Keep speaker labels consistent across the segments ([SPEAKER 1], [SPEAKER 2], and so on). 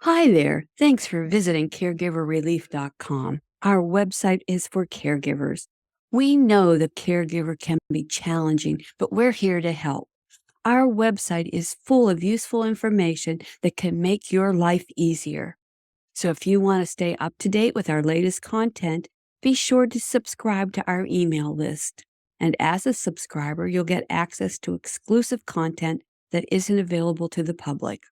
[SPEAKER 1] Hi there. Thanks for visiting caregiverrelief.com. Our website is for caregivers. We know the caregiver can be challenging, but we're here to help. Our website is full of useful information that can make your life easier. So if you want to stay up to date with our latest content, be sure to subscribe to our email list. And as a subscriber, you'll get access to exclusive content that isn't available to the public.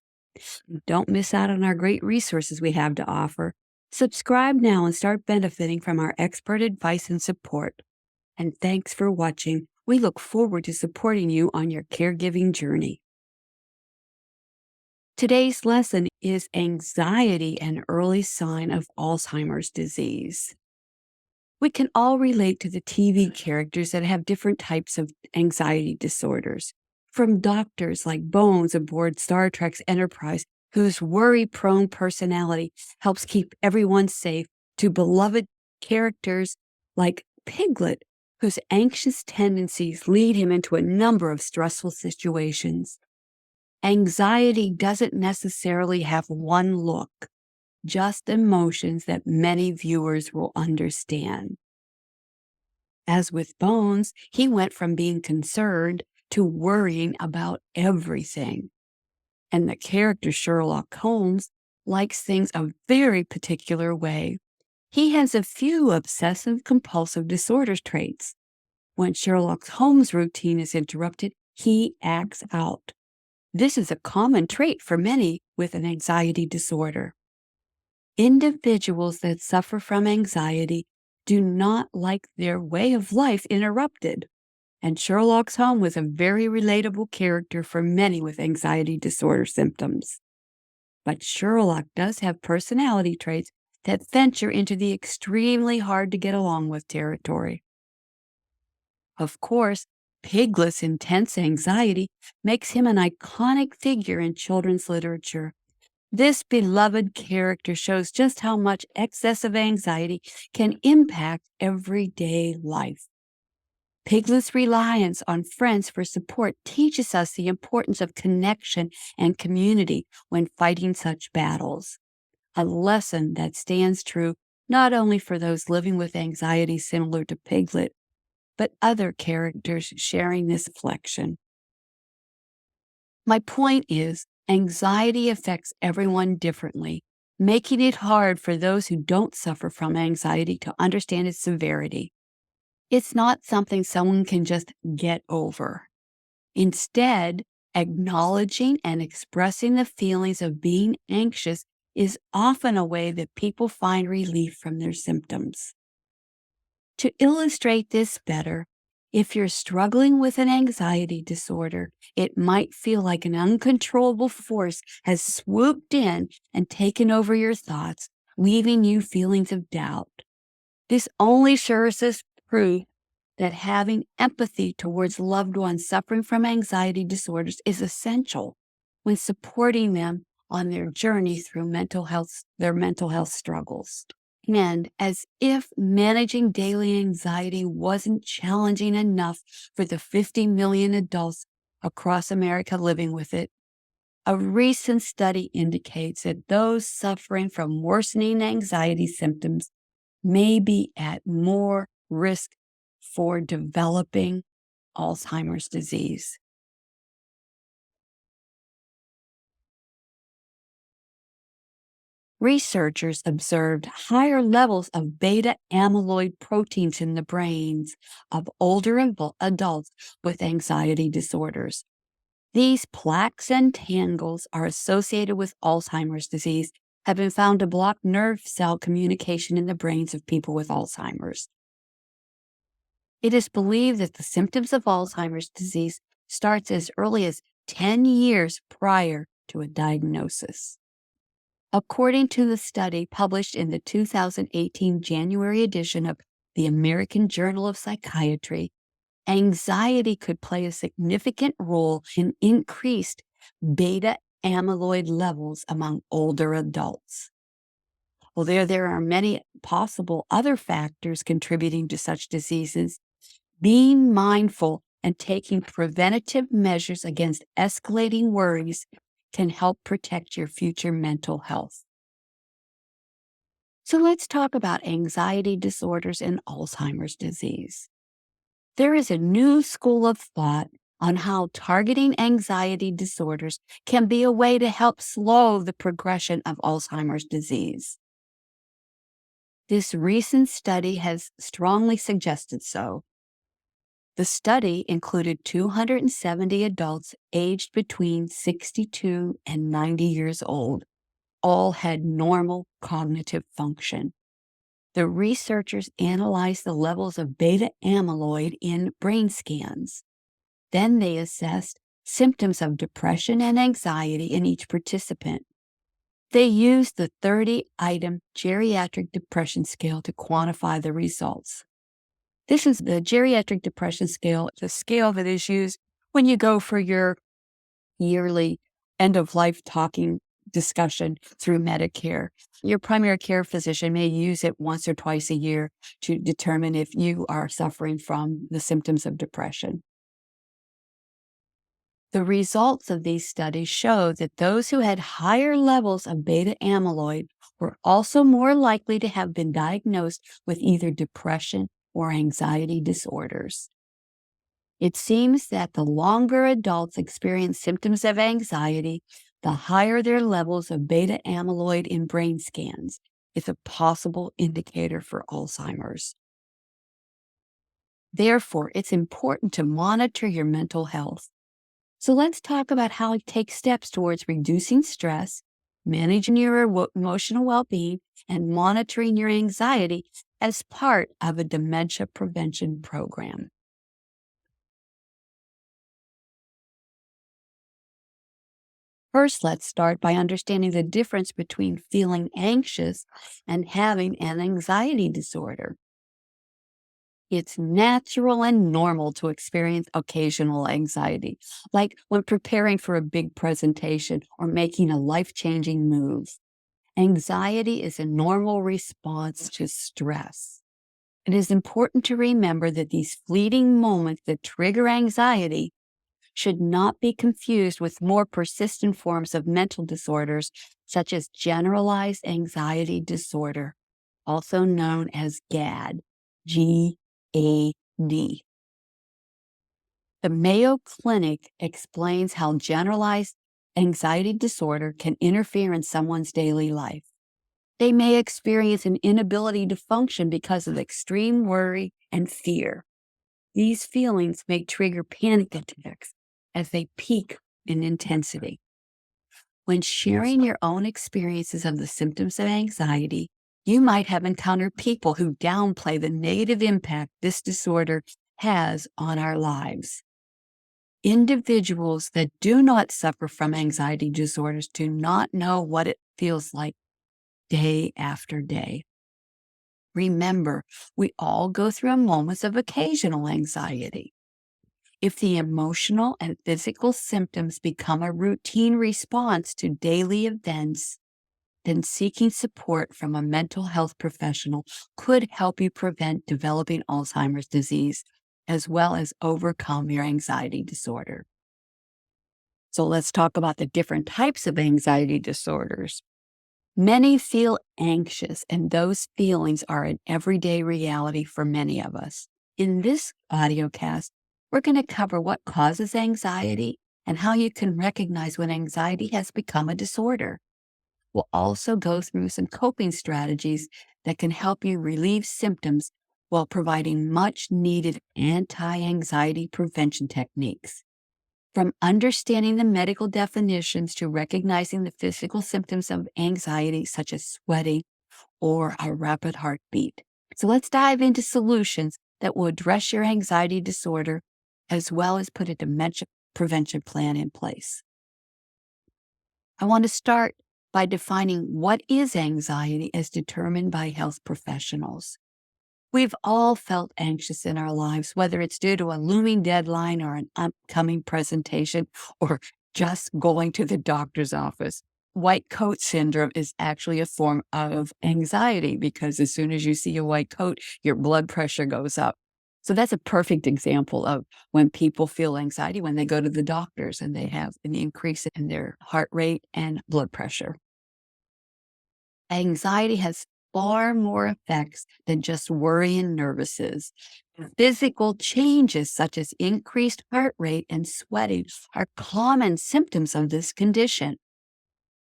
[SPEAKER 1] Don't miss out on our great resources we have to offer. Subscribe now and start benefiting from our expert advice and support. And thanks for watching. We look forward to supporting you on your caregiving journey. Today's lesson is anxiety, an early sign of Alzheimer's disease. We can all relate to the TV characters that have different types of anxiety disorders. From doctors like Bones aboard Star Trek's Enterprise, whose worry-prone personality helps keep everyone safe, to beloved characters like Piglet, whose anxious tendencies lead him into a number of stressful situations. Anxiety doesn't necessarily have one look, just emotions that many viewers will understand. As with Bones, he went from being concerned to worrying about everything. And the character Sherlock Holmes likes things a very particular way. He has a few obsessive-compulsive disorder traits. When Sherlock Holmes' routine is interrupted, he acts out. This is a common trait for many with an anxiety disorder. Individuals that suffer from anxiety do not like their way of life interrupted. And Sherlock Holmes was a very relatable character for many with anxiety disorder symptoms. But Sherlock does have personality traits that venture into the extremely hard to get along with territory. Of course, Piglet's intense anxiety makes him an iconic figure in children's literature. This beloved character shows just how much excessive anxiety can impact everyday life. Piglet's reliance on friends for support teaches us the importance of connection and community when fighting such battles, a lesson that stands true not only for those living with anxiety similar to Piglet, but other characters sharing this affliction. My point is, anxiety affects everyone differently, making it hard for those who don't suffer from anxiety to understand its severity. It's not something someone can just get over. Instead, acknowledging and expressing the feelings of being anxious is often a way that people find relief from their symptoms. To illustrate this better, if you're struggling with an anxiety disorder, it might feel like an uncontrollable force has swooped in and taken over your thoughts, leaving you feelings of doubt. This only serves as proof that having empathy towards loved ones suffering from anxiety disorders is essential when supporting them on their journey through their mental health struggles. And as if managing daily anxiety wasn't challenging enough for the 50 million adults across America living with it, a recent study indicates that those suffering from worsening anxiety symptoms may be at more risk for developing Alzheimer's disease. Researchers observed higher levels of beta amyloid proteins in the brains of older adults with anxiety disorders. These plaques and tangles are associated with Alzheimer's disease, have been found to block nerve cell communication in the brains of people with Alzheimer's. It is believed that the symptoms of Alzheimer's disease starts as early as 10 years prior to a diagnosis. According to the study published in the 2018 January edition of the American Journal of Psychiatry, anxiety could play a significant role in increased beta amyloid levels among older adults. Although there are many possible other factors contributing to such diseases, being mindful and taking preventative measures against escalating worries can help protect your future mental health. So let's talk about anxiety disorders and Alzheimer's disease. There is a new school of thought on how targeting anxiety disorders can be a way to help slow the progression of Alzheimer's disease. This recent study has strongly suggested so. The study included 270 adults aged between 62 and 90 years old. All had normal cognitive function. The researchers analyzed the levels of beta amyloid in brain scans. Then they assessed symptoms of depression and anxiety in each participant. They used the 30-item geriatric depression scale to quantify the results. This is the geriatric depression scale, the scale that is used when you go for your yearly end-of-life talking discussion through Medicare. Your primary care physician may use it once or twice a year to determine if you are suffering from the symptoms of depression. The results of these studies show that those who had higher levels of beta amyloid were also more likely to have been diagnosed with either depression or anxiety disorders. It seems that the longer adults experience symptoms of anxiety, the higher their levels of beta amyloid in brain scans is a possible indicator for Alzheimer's. Therefore, it's important to monitor your mental health. So let's talk about how to take steps towards reducing stress, managing your emotional well-being, and monitoring your anxiety as part of a dementia prevention program. First, let's start by understanding the difference between feeling anxious and having an anxiety disorder. It's natural and normal to experience occasional anxiety, like when preparing for a big presentation or making a life-changing move. Anxiety is a normal response to stress. It is important to remember that these fleeting moments that trigger anxiety should not be confused with more persistent forms of mental disorders, such as generalized anxiety disorder, also known as GAD, G-A-D. The Mayo Clinic explains how generalized anxiety disorder can interfere in someone's daily life. They may experience an inability to function because of extreme worry and fear. These feelings may trigger panic attacks as they peak in intensity. When sharing your own experiences of the symptoms of anxiety, you might have encountered people who downplay the negative impact this disorder has on our lives. Individuals that do not suffer from anxiety disorders do not know what it feels like day after day. Remember, we all go through moments of occasional anxiety. If the emotional and physical symptoms become a routine response to daily events, then seeking support from a mental health professional could help you prevent developing Alzheimer's disease, as well as overcome your anxiety disorder. So let's talk about the different types of anxiety disorders. Many feel anxious, and those feelings are an everyday reality for many of us. In this audiocast, we're going to cover what causes anxiety and how you can recognize when anxiety has become a disorder. We'll also go through some coping strategies that can help you relieve symptoms while providing much needed anti-anxiety prevention techniques. From understanding the medical definitions to recognizing the physical symptoms of anxiety, such as sweating or a rapid heartbeat. So let's dive into solutions that will address your anxiety disorder, as well as put a dementia prevention plan in place. I want to start by defining what is anxiety as determined by health professionals. We've all felt anxious in our lives, whether it's due to a looming deadline or an upcoming presentation or just going to the doctor's office. White coat syndrome is actually a form of anxiety because as soon as you see a white coat, your blood pressure goes up. So that's a perfect example of when people feel anxiety when they go to the doctors and they have an increase in their heart rate and blood pressure. Anxiety has far more effects than just worry and nervousness. Physical changes such as increased heart rate and sweating are common symptoms of this condition.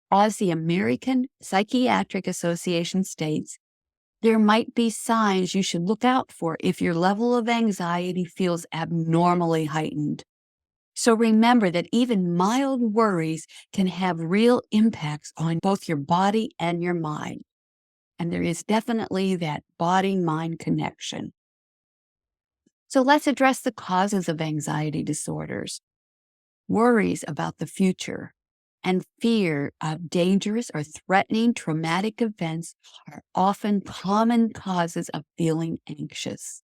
[SPEAKER 1] As the American Psychiatric Association states, there might be signs you should look out for if your level of anxiety feels abnormally heightened. So remember that even mild worries can have real impacts on both your body and your mind. And there is definitely that body-mind connection. So let's address the causes of anxiety disorders. Worries about the future and fear of dangerous or threatening traumatic events are often common causes of feeling anxious.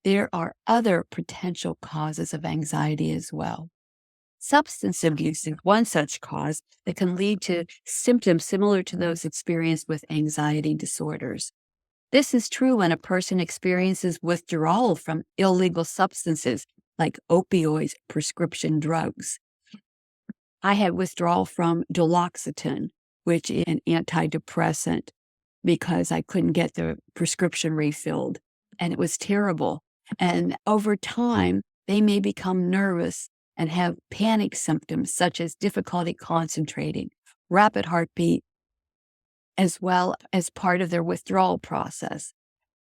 [SPEAKER 1] There are other potential causes of anxiety as well. Substance abuse is one such cause that can lead to symptoms similar to those experienced with anxiety disorders. This is true when a person experiences withdrawal from illegal substances like opioids, prescription drugs. I had withdrawal from duloxetine, which is an antidepressant, because I couldn't get the prescription refilled, and it was terrible. And over time, they may become nervous and have panic symptoms such as difficulty concentrating, rapid heartbeat, as well as part of their withdrawal process.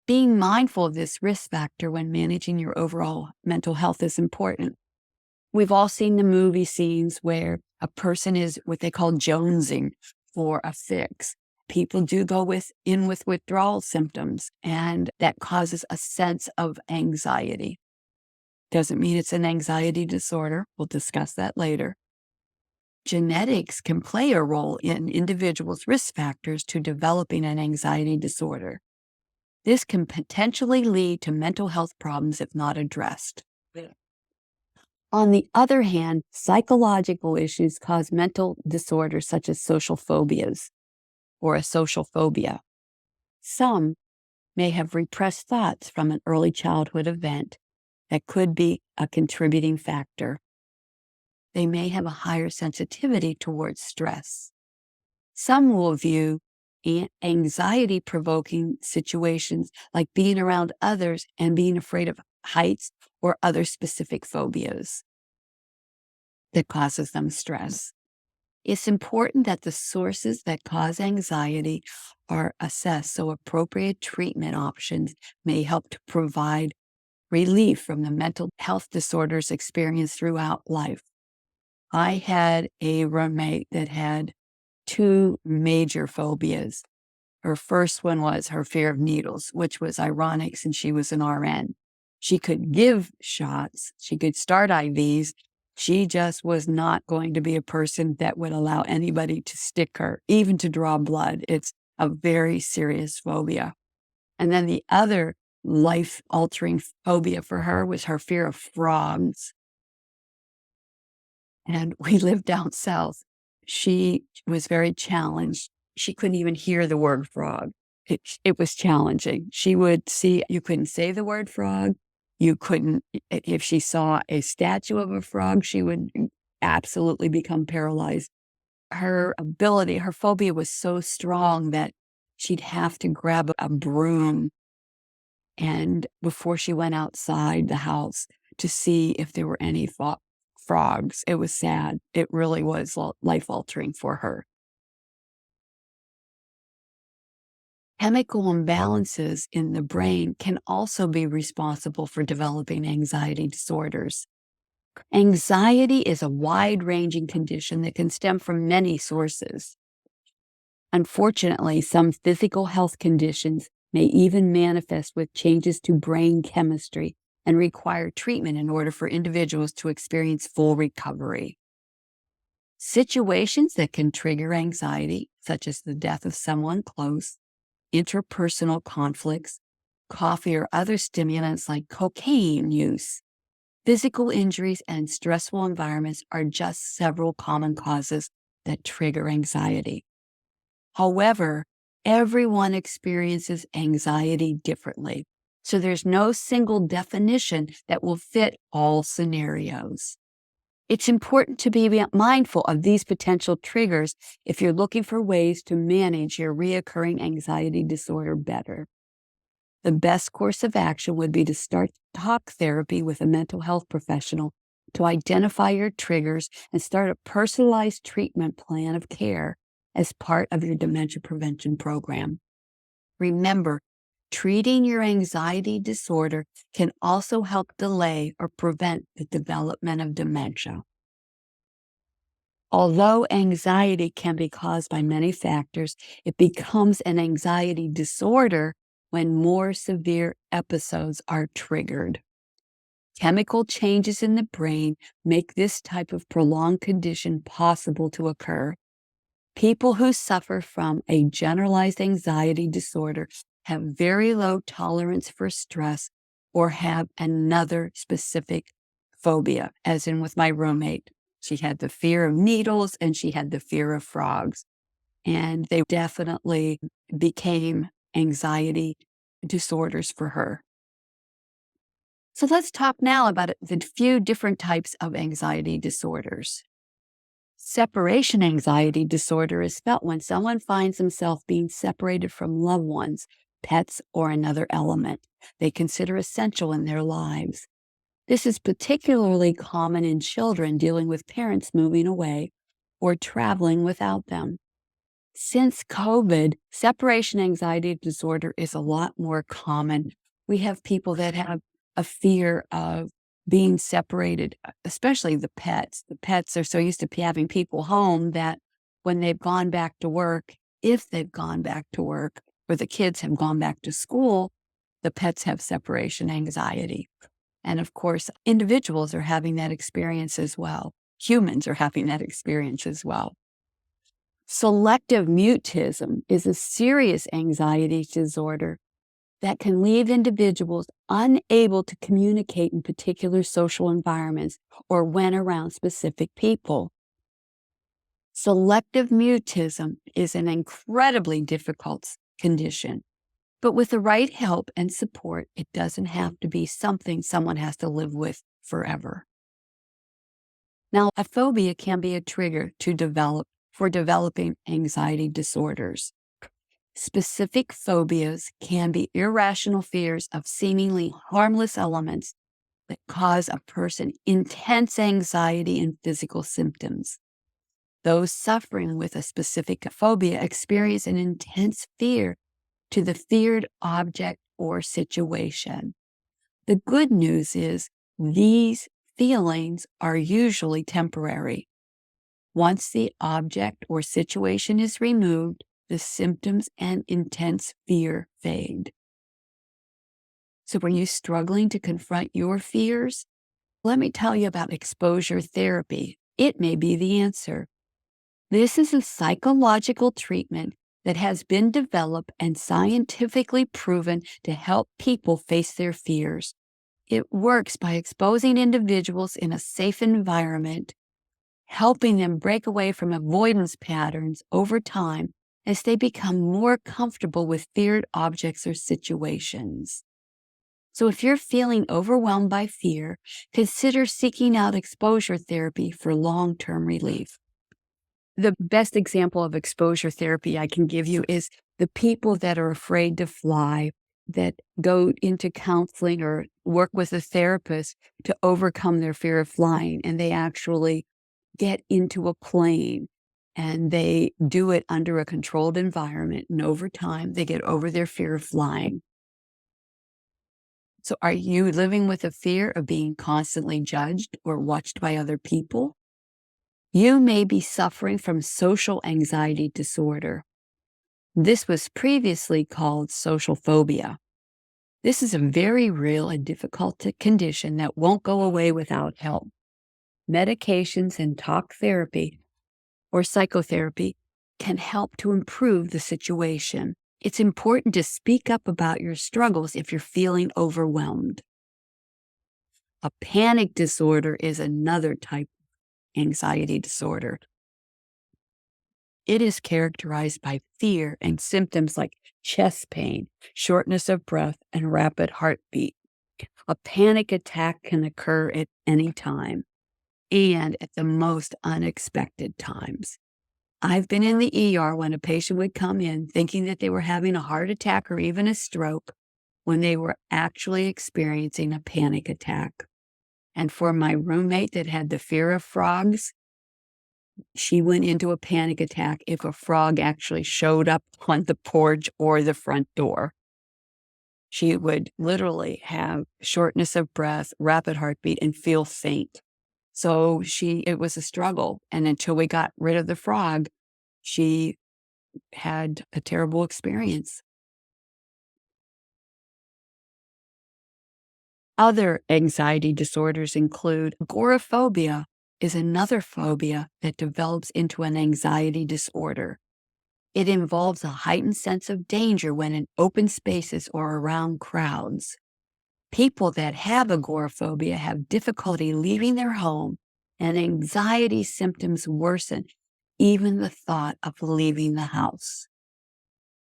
[SPEAKER 1] Being mindful of this risk factor when managing your overall mental health is important. We've all seen the movie scenes where a person is what they call jonesing for a fix. People do go in with withdrawal symptoms, and that causes a sense of anxiety. Doesn't mean it's an anxiety disorder. We'll discuss that later. Genetics can play a role in individuals' risk factors to developing an anxiety disorder. This can potentially lead to mental health problems if not addressed. On the other hand, psychological issues cause mental disorders such as social phobias or a social phobia. Some may have repressed thoughts from an early childhood event that could be a contributing factor. They may have a higher sensitivity towards stress. Some will view anxiety-provoking situations like being around others and being afraid of heights or other specific phobias that causes them stress. It's important that the sources that cause anxiety are assessed so appropriate treatment options may help to provide relief from the mental health disorders experienced throughout life. I had a roommate that had two major phobias. Her first one was her fear of needles, which was ironic since she was an RN. She could give shots, she could start IVs. She just was not going to be a person that would allow anybody to stick her, even to draw blood. It's a very serious phobia. And then the other life-altering phobia for her was her fear of frogs. And we lived down south. She was very challenged. She couldn't even hear the word frog. It was challenging. She would see, you couldn't say the word frog. You couldn't, if she saw a statue of a frog, she would absolutely become paralyzed. Her ability, her phobia was so strong that she'd have to grab a broom and before she went outside the house to see if there were any frogs. It was sad. It really was life-altering for her. Chemical imbalances in the brain can also be responsible for developing anxiety disorders. Anxiety is a wide-ranging condition that can stem from many sources. Unfortunately, some physical health conditions may even manifest with changes to brain chemistry and require treatment in order for individuals to experience full recovery. Situations that can trigger anxiety, such as the death of someone close, interpersonal conflicts, coffee or other stimulants like cocaine use, physical injuries, and stressful environments are just several common causes that trigger anxiety. However, everyone experiences anxiety differently. So there's no single definition that will fit all scenarios. It's important to be mindful of these potential triggers if you're looking for ways to manage your reoccurring anxiety disorder better. The best course of action would be to start talk therapy with a mental health professional to identify your triggers and start a personalized treatment plan of care as part of your dementia prevention program. Remember, treating your anxiety disorder can also help delay or prevent the development of dementia. Although anxiety can be caused by many factors, it becomes an anxiety disorder when more severe episodes are triggered. Chemical changes in the brain make this type of prolonged condition possible to occur. People who suffer from a generalized anxiety disorder have very low tolerance for stress or have another specific phobia, as in with my roommate. She had the fear of needles and she had the fear of frogs. And they definitely became anxiety disorders for her. So let's talk now about the few different types of anxiety disorders. Separation anxiety disorder is felt when someone finds themselves being separated from loved ones, pets, or another element they consider essential in their lives. This is particularly common in children dealing with parents moving away or traveling without them. Since COVID, separation anxiety disorder is a lot more common. We have people that have a fear of being separated, especially the pets. The pets are so used to having people home that when they've gone back to work, if they've gone back to work, or the kids have gone back to school, the pets have separation anxiety. And of course, individuals are having that experience as well. Humans are having that experience as well. Selective mutism is a serious anxiety disorder that can leave individuals unable to communicate in particular social environments or when around specific people. Selective mutism is an incredibly difficult condition, but with the right help and support, it doesn't have to be something someone has to live with forever. Now, a phobia can be a trigger for developing anxiety disorders. Specific phobias can be irrational fears of seemingly harmless elements that cause a person intense anxiety and physical symptoms. Those suffering with a specific phobia experience an intense fear to the feared object or situation. The good news is these feelings are usually temporary. Once the object or situation is removed, the symptoms and intense fear fade. So, are you struggling to confront your fears? Let me tell you about exposure therapy. It may be the answer. This is a psychological treatment that has been developed and scientifically proven to help people face their fears. It works by exposing individuals in a safe environment, helping them break away from avoidance patterns over time as they become more comfortable with feared objects or situations. So if you're feeling overwhelmed by fear, consider seeking out exposure therapy for long-term relief. The best example of exposure therapy I can give you is the people that are afraid to fly, that go into counseling or work with a therapist to overcome their fear of flying, and they actually get into a plane and they do it under a controlled environment. And over time, they get over their fear of flying. So are you living with a fear of being constantly judged or watched by other people? You may be suffering from social anxiety disorder. This was previously called social phobia. This is a very real and difficult condition that won't go away without help. Medications and talk therapy or psychotherapy can help to improve the situation. It's important to speak up about your struggles if you're feeling overwhelmed. A panic disorder is another type of anxiety disorder. It is characterized by fear and symptoms like chest pain, shortness of breath, and rapid heartbeat. A panic attack can occur at any time and at the most unexpected times. I've been in the ER when a patient would come in thinking that they were having a heart attack or even a stroke when they were actually experiencing a panic attack. And for my roommate that had the fear of frogs, she went into a panic attack if a frog actually showed up on the porch or the front door. She would literally have shortness of breath, rapid heartbeat, and feel faint. So it was a struggle. And until we got rid of the frog, she had a terrible experience. Other anxiety disorders include agoraphobia is another phobia that develops into an anxiety disorder. It involves a heightened sense of danger when in open spaces or around crowds. People that have agoraphobia have difficulty leaving their home, and anxiety symptoms worsen even the thought of leaving the house.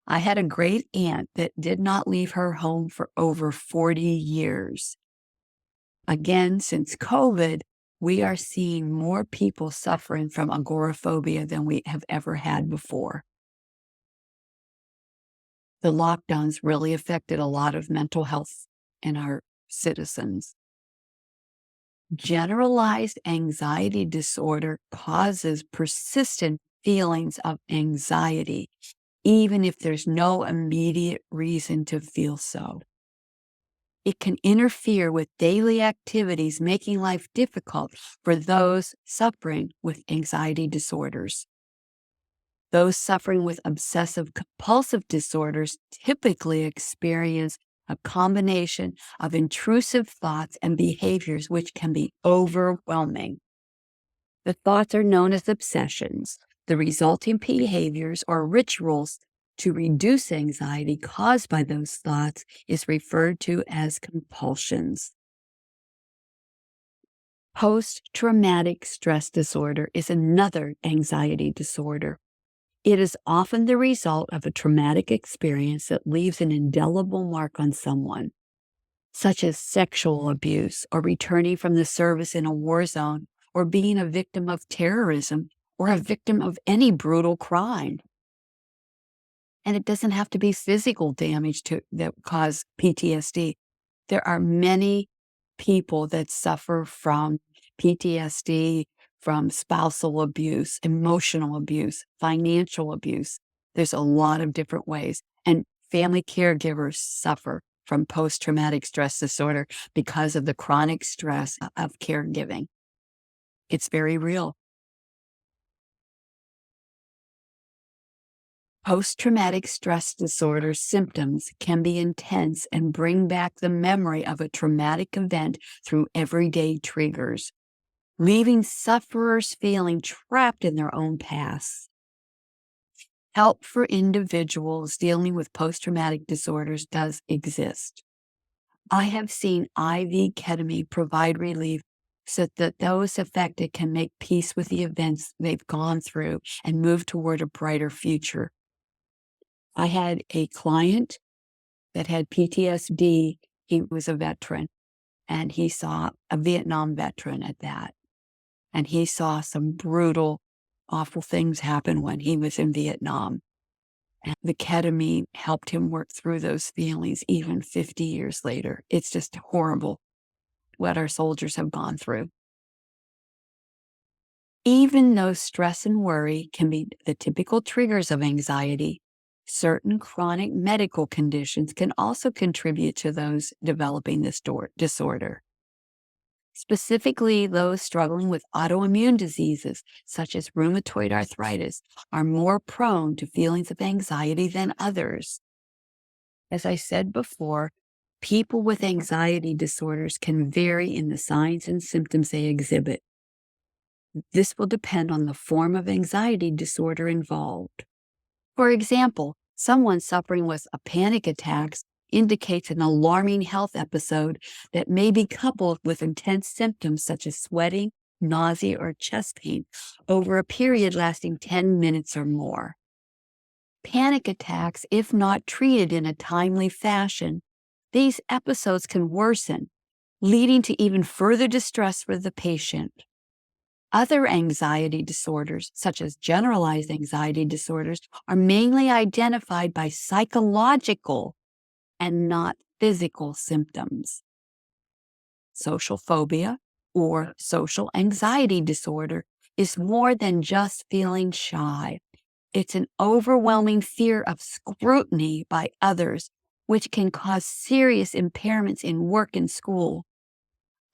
[SPEAKER 1] I had a great aunt that did not leave her home for over 40 years. Again, since COVID, we are seeing more people suffering from agoraphobia than we have ever had before. The lockdowns really affected a lot of mental health in our citizens. Generalized anxiety disorder causes persistent feelings of anxiety, even if there's no immediate reason to feel so. It can interfere with daily activities, making life difficult for those suffering with anxiety disorders. Those suffering with obsessive compulsive disorders typically experience a combination of intrusive thoughts and behaviors which can be overwhelming. The thoughts are known as obsessions. The resulting behaviors or rituals to reduce anxiety caused by those thoughts is referred to as compulsions. Post-traumatic stress disorder is another anxiety disorder. It is often the result of a traumatic experience that leaves an indelible mark on someone, such as sexual abuse or returning from the service in a war zone or being a victim of terrorism or a victim of any brutal crime. And it doesn't have to be physical damage that cause PTSD. There are many people that suffer from PTSD, from spousal abuse, emotional abuse, financial abuse. There's a lot of different ways. And family caregivers suffer from post-traumatic stress disorder because of the chronic stress of caregiving. It's very real. Post-traumatic stress disorder symptoms can be intense and bring back the memory of a traumatic event through everyday triggers, leaving sufferers feeling trapped in their own past. Help for individuals dealing with post-traumatic disorders does exist. I have seen IV ketamine provide relief so that those affected can make peace with the events they've gone through and move toward a brighter future. I had a client that had PTSD. He was a veteran, and he saw a Vietnam veteran at that. And he saw some brutal, awful things happen when he was in Vietnam. And the ketamine helped him work through those feelings even 50 years later. It's just horrible what our soldiers have gone through. Even though stress and worry can be the typical triggers of anxiety, certain chronic medical conditions can also contribute to those developing this disorder. Specifically, those struggling with autoimmune diseases, such as rheumatoid arthritis, are more prone to feelings of anxiety than others. As I said before, people with anxiety disorders can vary in the signs and symptoms they exhibit. This will depend on the form of anxiety disorder involved. For example, someone suffering with a panic attack indicates an alarming health episode that may be coupled with intense symptoms such as sweating, nausea, or chest pain over a period lasting 10 minutes or more. Panic attacks, if not treated in a timely fashion, these episodes can worsen, leading to even further distress for the patient. Other anxiety disorders, such as generalized anxiety disorders, are mainly identified by psychological and not physical symptoms. Social phobia, or social anxiety disorder, is more than just feeling shy. It's an overwhelming fear of scrutiny by others, which can cause serious impairments in work and school.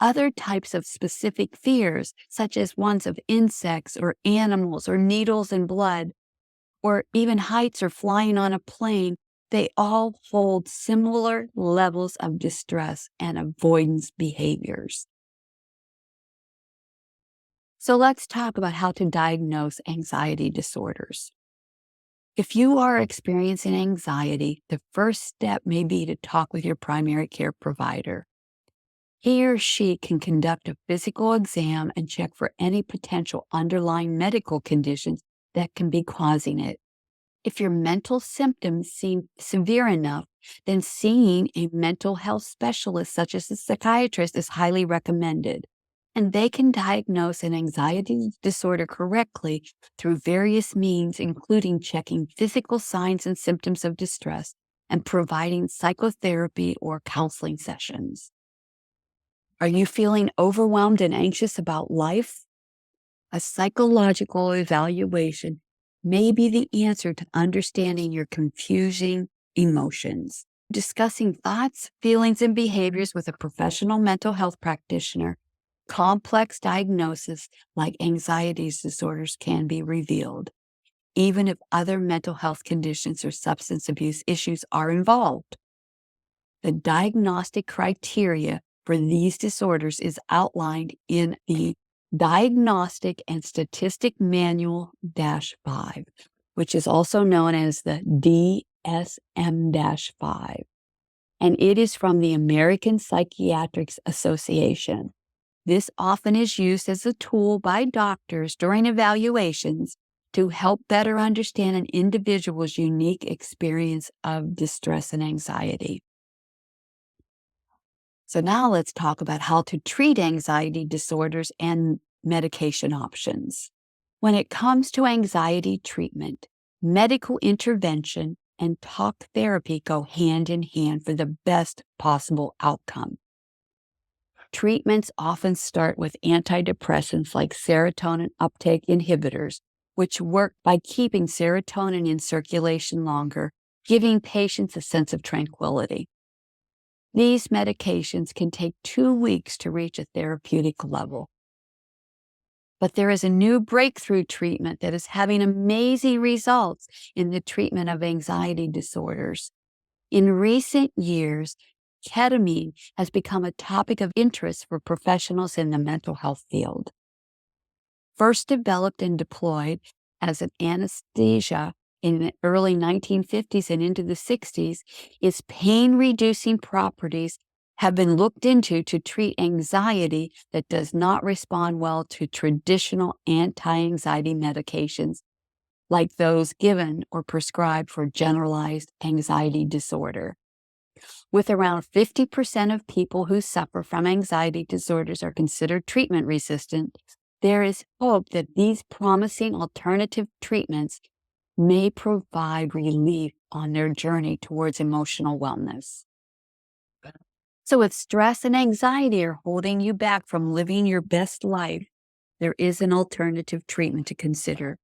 [SPEAKER 1] Other types of specific fears, such as ones of insects or animals or needles and blood, or even heights or flying on a plane, they all hold similar levels of distress and avoidance behaviors. So let's talk about how to diagnose anxiety disorders. If you are experiencing anxiety, the first step may be to talk with your primary care provider. He or she can conduct a physical exam and check for any potential underlying medical conditions that can be causing it. If your mental symptoms seem severe enough, then seeing a mental health specialist, such as a psychiatrist, is highly recommended. And they can diagnose an anxiety disorder correctly through various means, including checking physical signs and symptoms of distress and providing psychotherapy or counseling sessions. Are you feeling overwhelmed and anxious about life? A psychological evaluation may be the answer to understanding your confusing emotions. Discussing thoughts, feelings, and behaviors with a professional mental health practitioner, complex diagnoses like anxiety disorders can be revealed, even if other mental health conditions or substance abuse issues are involved. The diagnostic criteria for these disorders is outlined in the Diagnostic and Statistic Manual -5, which is also known as the DSM-5, and it is from the American Psychiatric Association. This often is used as a tool by doctors during evaluations to help better understand an individual's unique experience of distress and anxiety. So now let's talk about how to treat anxiety disorders and medication options. When it comes to anxiety treatment, medical intervention and talk therapy go hand in hand for the best possible outcome. Treatments often start with antidepressants like serotonin uptake inhibitors, which work by keeping serotonin in circulation longer, giving patients a sense of tranquility. These medications can take 2 weeks to reach a therapeutic level. But there is a new breakthrough treatment that is having amazing results in the treatment of anxiety disorders. In recent years, ketamine has become a topic of interest for professionals in the mental health field. First developed and deployed as an anesthesia in the early 1950s and into the 60s, its pain-reducing properties have been looked into to treat anxiety that does not respond well to traditional anti-anxiety medications like those given or prescribed for generalized anxiety disorder. With around 50% of people who suffer from anxiety disorders are considered treatment resistant, there is hope that these promising alternative treatments may provide relief on their journey towards emotional wellness. So if stress and anxiety are holding you back from living your best life, there is an alternative treatment to consider.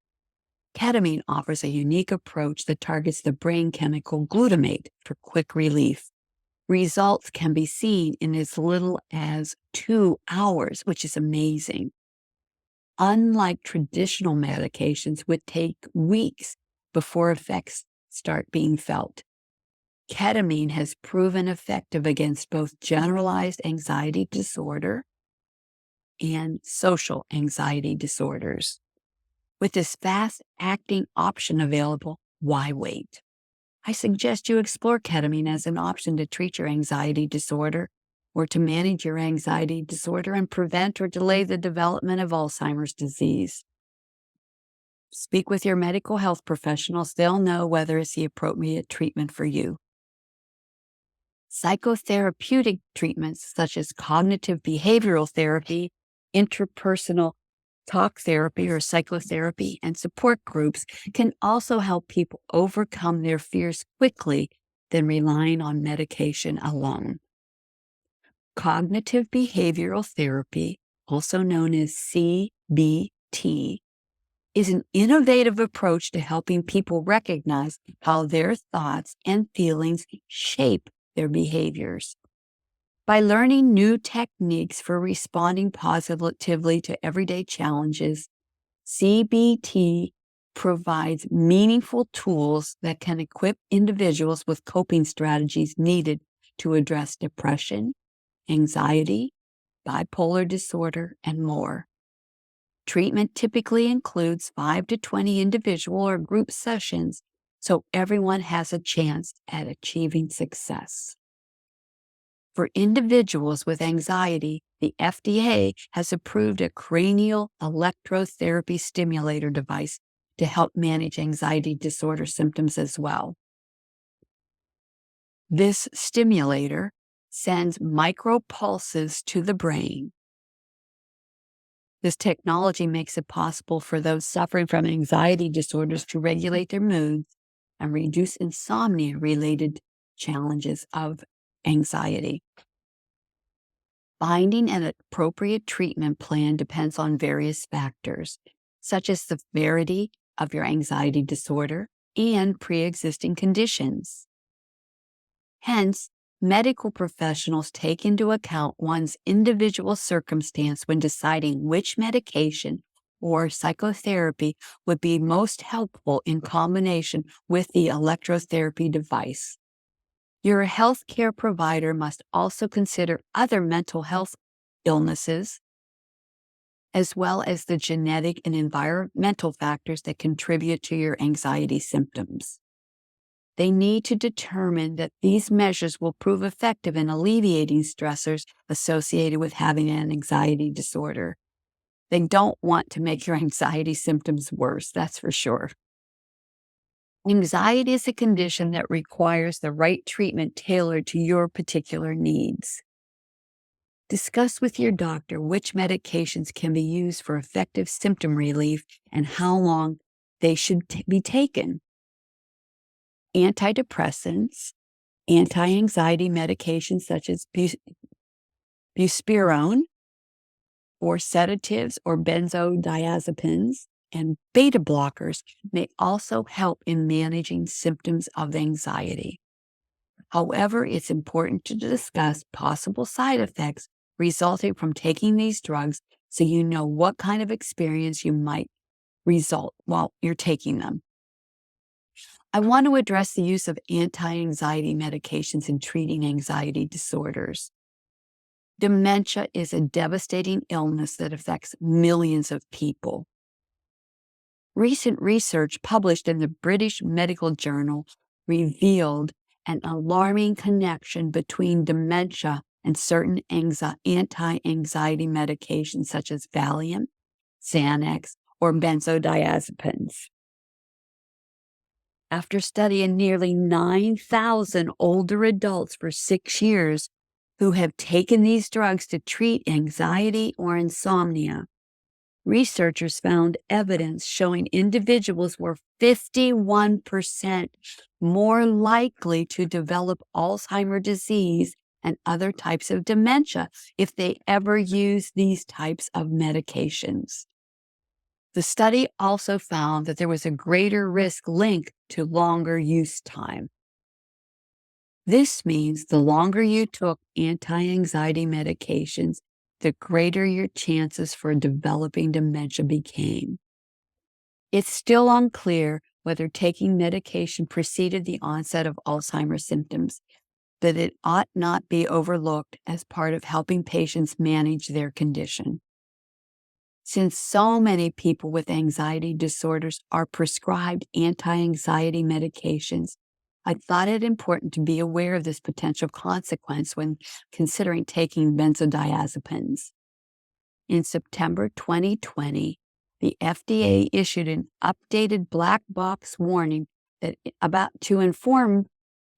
[SPEAKER 1] Ketamine offers a unique approach that targets the brain chemical glutamate for quick relief. Results can be seen in as little as 2 hours, which is amazing. Unlike traditional medications, which take weeks before effects start being felt, ketamine has proven effective against both generalized anxiety disorder and social anxiety disorders. With this fast-acting option available, why wait? I suggest you explore ketamine as an option to treat your anxiety disorder or to manage your anxiety disorder and prevent or delay the development of Alzheimer's disease. Speak with your medical health professionals. They'll know whether it's the appropriate treatment for you. Psychotherapeutic treatments such as cognitive behavioral therapy, interpersonal talk therapy or psychotherapy, and support groups can also help people overcome their fears quickly than relying on medication alone. Cognitive behavioral therapy, also known as CBT, is an innovative approach to helping people recognize how their thoughts and feelings shape their behaviors. By learning new techniques for responding positively to everyday challenges, CBT provides meaningful tools that can equip individuals with coping strategies needed to address depression, anxiety, bipolar disorder, and more. Treatment typically includes 5 to 20 individual or group sessions, so everyone has a chance at achieving success. For individuals with anxiety, the FDA has approved a cranial electrotherapy stimulator device to help manage anxiety disorder symptoms as well. This stimulator sends micropulses to the brain. This technology makes it possible for those suffering from anxiety disorders to regulate their moods and reduce insomnia-related challenges of anxiety. Finding an appropriate treatment plan depends on various factors, such as the severity of your anxiety disorder and pre-existing conditions. Hence, medical professionals take into account one's individual circumstance when deciding which medication or psychotherapy would be most helpful in combination with the electrotherapy device. Your healthcare provider must also consider other mental health illnesses, as well as the genetic and environmental factors that contribute to your anxiety symptoms. They need to determine that these measures will prove effective in alleviating stressors associated with having an anxiety disorder. They don't want to make your anxiety symptoms worse, that's for sure. Anxiety is a condition that requires the right treatment tailored to your particular needs. Discuss with your doctor which medications can be used for effective symptom relief and how long they should be taken. Antidepressants, anti-anxiety medications such as buspirone, or sedatives or benzodiazepines, and beta blockers may also help in managing symptoms of anxiety. However, it's important to discuss possible side effects resulting from taking these drugs so you know what kind of experience you might result while you're taking them. I want to address the use of anti-anxiety medications in treating anxiety disorders. Dementia is a devastating illness that affects millions of people. Recent research published in the British Medical Journal revealed an alarming connection between dementia and certain anti-anxiety medications such as Valium, Xanax, or benzodiazepines. After studying nearly 9,000 older adults for 6 years who have taken these drugs to treat anxiety or insomnia, researchers found evidence showing individuals were 51% more likely to develop Alzheimer's disease and other types of dementia if they ever use these types of medications. The study also found that there was a greater risk link to longer use time. This means the longer you took anti-anxiety medications, the greater your chances for developing dementia became. It's still unclear whether taking medication preceded the onset of Alzheimer's symptoms, but it ought not be overlooked as part of helping patients manage their condition. Since so many people with anxiety disorders are prescribed anti-anxiety medications, I thought it important to be aware of this potential consequence when considering taking benzodiazepines. In September 2020, the FDA issued an updated black box warning that about to inform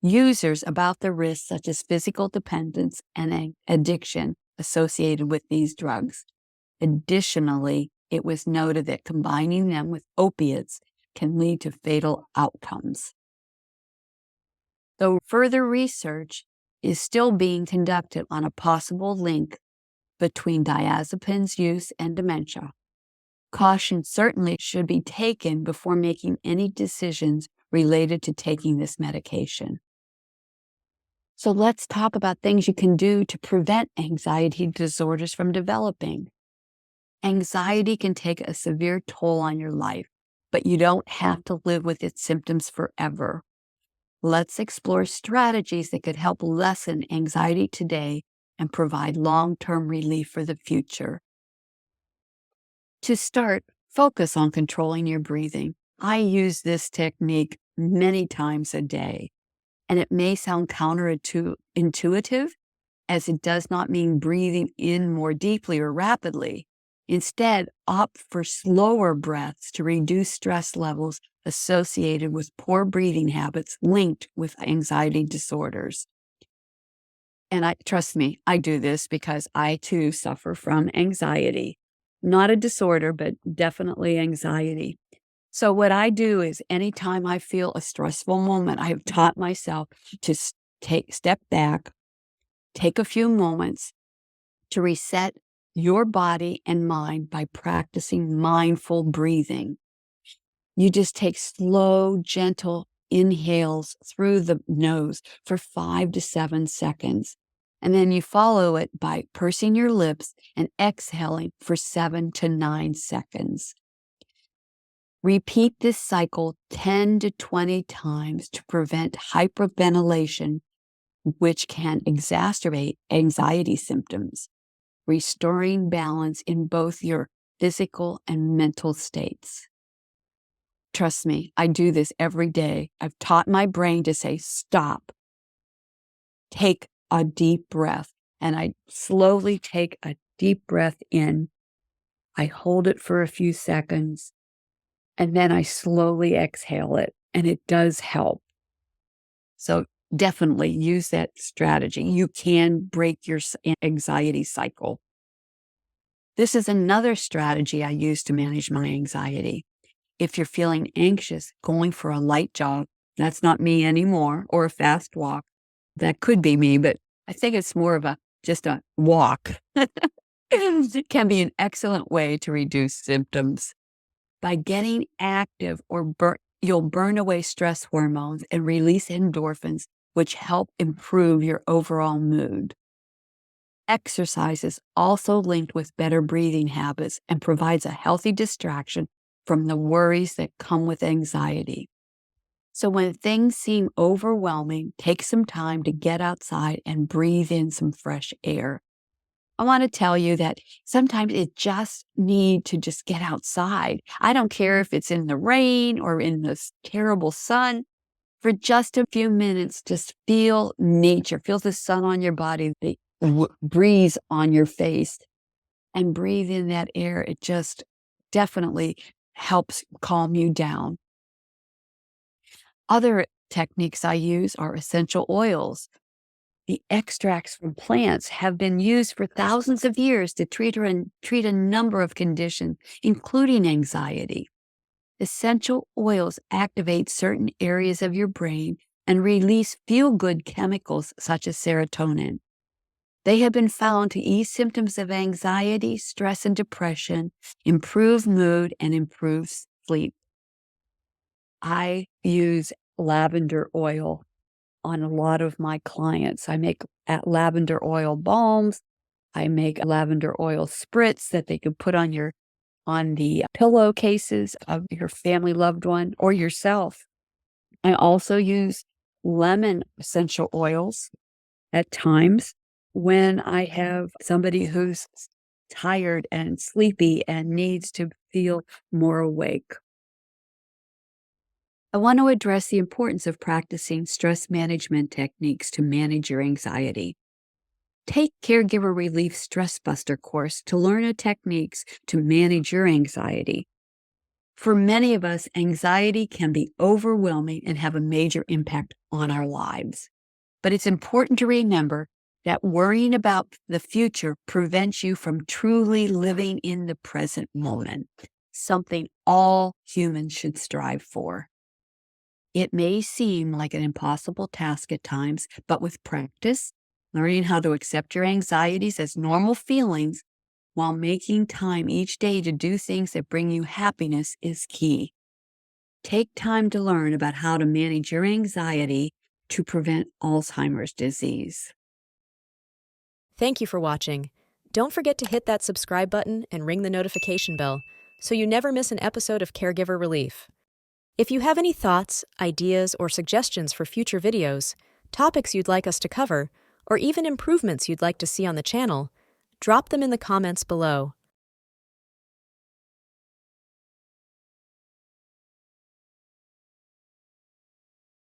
[SPEAKER 1] users about the risks such as physical dependence and addiction associated with these drugs. Additionally, it was noted that combining them with opiates can lead to fatal outcomes. Though further research is still being conducted on a possible link between diazepines use and dementia, caution certainly should be taken before making any decisions related to taking this medication. So let's talk about things you can do to prevent anxiety disorders from developing. Anxiety can take a severe toll on your life, but you don't have to live with its symptoms forever. Let's explore strategies that could help lessen anxiety today and provide long-term relief for the future. To start, focus on controlling your breathing. I use this technique many times a day, and it may sound counterintuitive, as it does not mean breathing in more deeply or rapidly. Instead, opt for slower breaths to reduce stress levels associated with poor breathing habits linked with anxiety disorders. And trust me, I do this because I too suffer from anxiety. Not a disorder, but definitely anxiety. So what I do is anytime I feel a stressful moment, I have taught myself to step back, take a few moments to reset your body and mind by practicing mindful breathing. You just take slow, gentle inhales through the nose for 5 to 7 seconds. And then you follow it by pursing your lips and exhaling for 7 to 9 seconds. Repeat this cycle 10 to 20 times to prevent hyperventilation, which can exacerbate anxiety symptoms, restoring balance in both your physical and mental states. Trust me, I do this every day. I've taught my brain to say, stop, take a deep breath. And I slowly take a deep breath in. I hold it for a few seconds, and then I slowly exhale it, and it does help. So definitely use that strategy. You can break your anxiety cycle. This is another strategy I use to manage my anxiety. If you're feeling anxious, going for a light jog, that's not me anymore, or a fast walk. That could be me, but I think it's more of just a walk. It can be an excellent way to reduce symptoms. By getting active, you'll burn away stress hormones and release endorphins, which help improve your overall mood. Exercise is also linked with better breathing habits and provides a healthy distraction from the worries that come with anxiety. So when things seem overwhelming, take some time to get outside and breathe in some fresh air. I want to tell you that sometimes it just need to just get outside. I don't care if it's in the rain or in this terrible sun. For just a few minutes, just feel nature, feel the sun on your body, the breeze on your face, and breathe in that air. It just definitely helps calm you down. Other techniques I use are essential oils. The extracts from plants have been used for thousands of years to treat a number of conditions, including anxiety. Essential oils activate certain areas of your brain and release feel-good chemicals such as serotonin. They have been found to ease symptoms of anxiety, stress, and depression, improve mood, and improve sleep. I use lavender oil on a lot of my clients. I make lavender oil balms. I make a lavender oil spritz that they can put on the pillowcases of your family loved one or yourself. I also use lemon essential oils at times when I have somebody who's tired and sleepy and needs to feel more awake. I want to address the importance of practicing stress management techniques to manage your anxiety. Take Caregiver Relief Stress Buster course to learn the techniques to manage your anxiety. For many of us, anxiety can be overwhelming and have a major impact on our lives. But it's important to remember that worrying about the future prevents you from truly living in the present moment, something all humans should strive for. It may seem like an impossible task at times, but with practice, learning how to accept your anxieties as normal feelings while making time each day to do things that bring you happiness is key. Take time to learn about how to manage your anxiety to prevent Alzheimer's disease.
[SPEAKER 2] Thank you for watching. Don't forget to hit that subscribe button and ring the notification bell so you never miss an episode of Caregiver Relief. If you have any thoughts, ideas, or suggestions for future videos, topics you'd like us to cover, or even improvements you'd like to see on the channel, drop them in the comments below.